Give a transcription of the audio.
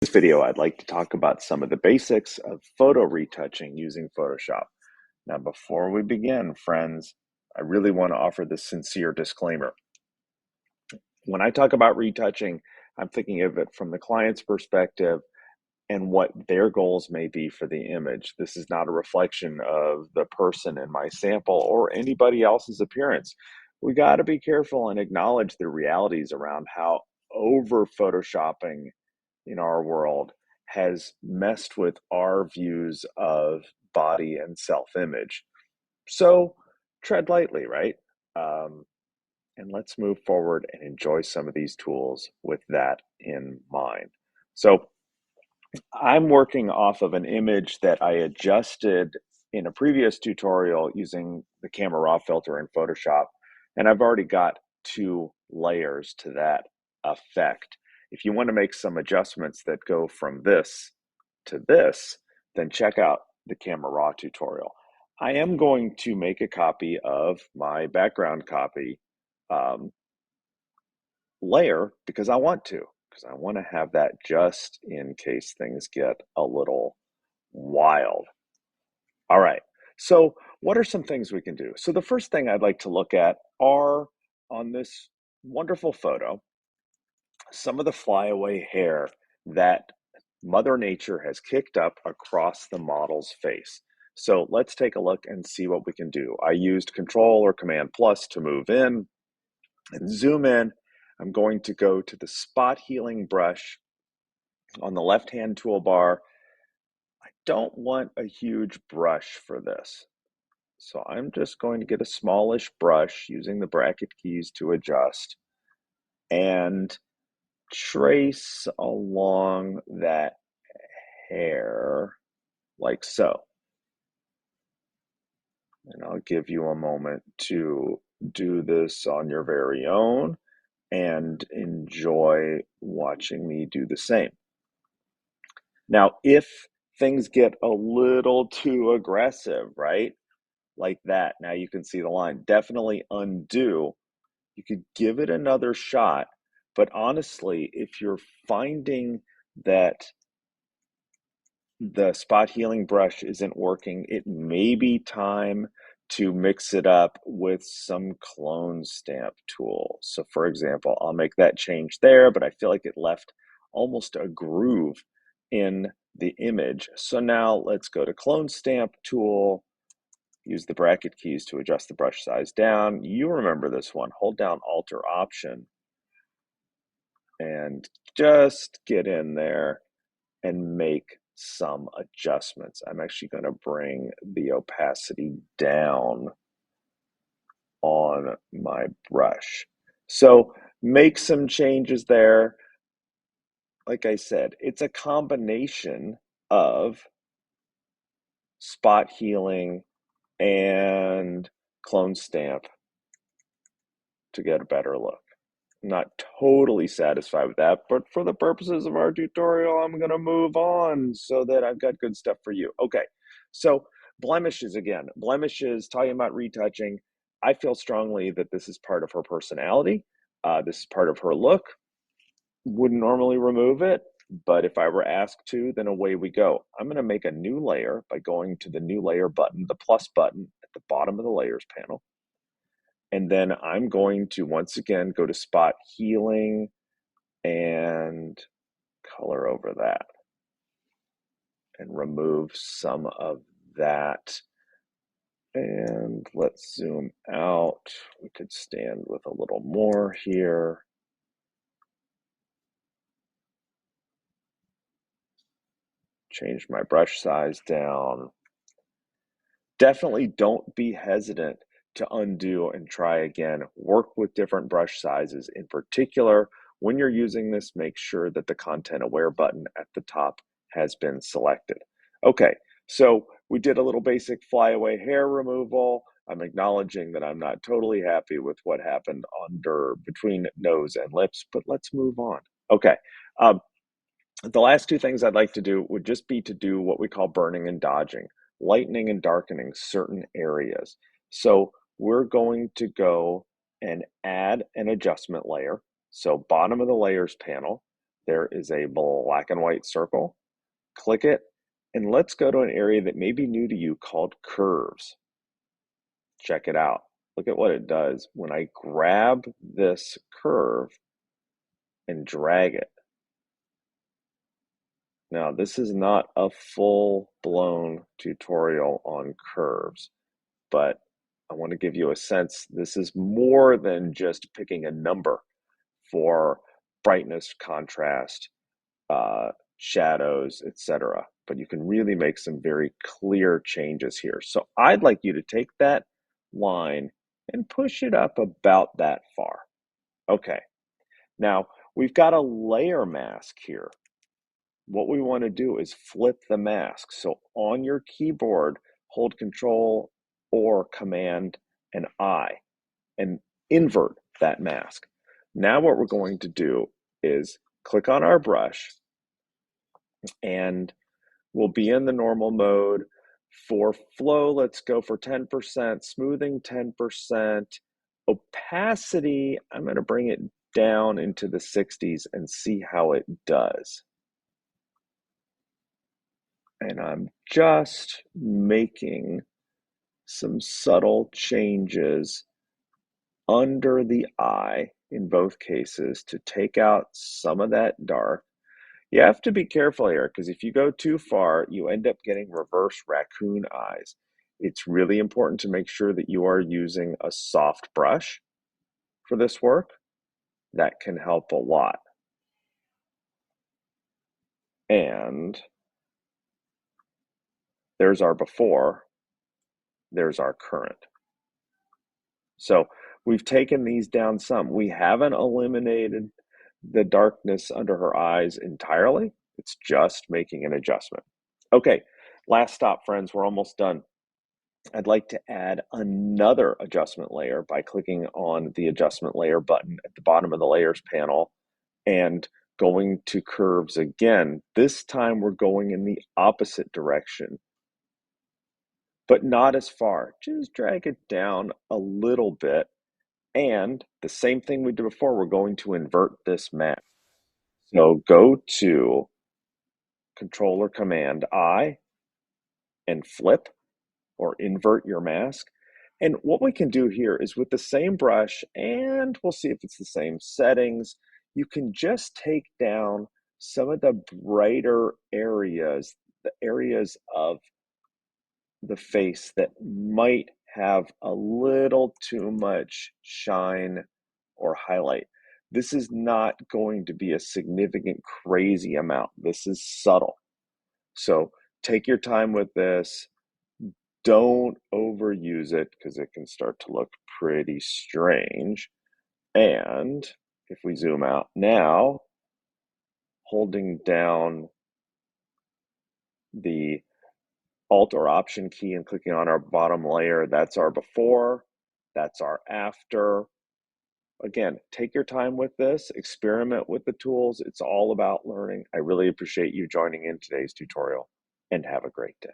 This video, I'd like to talk about some of the basics of photo retouching using Photoshop. Now, before we begin, friends, I really want to offer this sincere disclaimer. When I talk about retouching, I'm thinking of it from the client's perspective and what their goals may be for the image. This is not a reflection of the person in my sample or anybody else's appearance. We got to be careful and acknowledge the realities around how over photoshopping in our world has messed with our views of body and self-image. So tread lightly, right? Um, and let's move forward and enjoy some of these tools with that in mind. So I'm working off of an image that I adjusted in a previous tutorial using the camera raw filter in Photoshop, and I've already got two layers to that effect. If you want to make some adjustments that go from this to this, then check out the camera raw tutorial. I am going to make a copy of my background copy um, layer because I want to have that just in case things get a little wild. All right. So, what are some things we can do? So, the first thing I'd like to look at are on this wonderful photo, some of the flyaway hair that Mother Nature has kicked up across the model's face. So, let's take a look and see what we can do. I used Control or Command Plus to move in and zoom in. I'm going to go to the spot healing brush on the left-hand toolbar. I don't want a huge brush for this. So I'm just going to get a smallish brush using the bracket keys to adjust and trace along that hair like so. And I'll give you a moment to do this on your very own and enjoy watching me do the same. Now, if things get a little too aggressive, right? Like that, now you can see the line. Definitely undo. You could give it another shot, but honestly, if you're finding that the spot healing brush isn't working, it may be time to mix it up with some clone stamp tool. So for example, I'll make that change there, but I feel like it left almost a groove in the image. So now let's go to clone stamp tool, use the bracket keys to adjust the brush size down. You remember this one, hold down Alt or Option and just get in there and make some adjustments. I'm actually going to bring the opacity down on my brush. So make some changes there. Like I said, it's a combination of spot healing and clone stamp to get a better look. Not totally satisfied with that, but for the purposes of our tutorial, I'm going to move on so that I've got good stuff for you. Okay, so blemishes again. Blemishes, talking about retouching. I feel strongly that this is part of her personality. This is part of her look. Wouldn't normally remove it, but if I were asked to, then away we go. I'm going to make a new layer by going to the new layer button, the plus button at the bottom of the layers panel. And then I'm going to once again go to spot healing and color over that and remove some of that. And let's zoom out. We could stand with a little more here. Change my brush size down. Definitely don't be hesitant to undo and try again. Work with different brush sizes. In particular, when you're using this, make sure that the content aware button at the top has been selected. Okay, so we did a little basic flyaway hair removal. I'm acknowledging that I'm not totally happy with what happened under between nose and lips, but let's move on. Okay, the last two things I'd like to do would just be to do what we call burning and dodging, lightening and darkening certain areas. So we're going to go and add an adjustment layer. So bottom of the layers panel, there is a black and white circle. Click it, and let's go to an area that may be new to you called curves. Check it out. Look at what it does. When I grab this curve and drag it. Now, this is not a full-blown tutorial on curves, but I want to give you a sense. This is more than just picking a number for brightness, contrast, shadows, etc. But you can really make some very clear changes here. So I'd like you to take that line and push it up about that far. Okay, now we've got a layer mask here. What we want to do is flip the mask. So on your keyboard, hold Control or Command and I and invert that mask. Now what we're going to do is click on our brush, and we'll be in the normal mode. For flow, let's go for 10%, smoothing 10%, opacity, I'm going to bring it down into the 60s and see how it does. And I'm just making some subtle changes under the eye in both cases to take out some of that dark. You have to be careful here because if you go too far, you end up getting reverse raccoon eyes. It's really important to make sure that you are using a soft brush for this work. That can help a lot. And there's our before, there's our current. So we've taken these down some. We haven't eliminated the darkness under her eyes entirely. It's just making an adjustment. Okay, last stop, friends. We're almost done. I'd like to add another adjustment layer by clicking on the adjustment layer button at the bottom of the layers panel and going to curves again. This time we're going in the opposite direction, but not as far. Just drag it down a little bit. And the same thing we did before, we're going to invert this mask. So go to Control or Command I and flip or invert your mask. And what we can do here is with the same brush, and we'll see if it's the same settings, you can just take down some of the brighter areas, the areas of the face that might have a little too much shine or highlight. This is not going to be a significant, crazy amount. This is subtle. So take your time with this. Don't overuse it because it can start to look pretty strange. And if we zoom out now, holding down the Alt or Option key and clicking on our bottom layer, that's our before, that's our after. Again, take your time with this, experiment with the tools. It's all about learning. I really appreciate you joining in today's tutorial, and have a great day.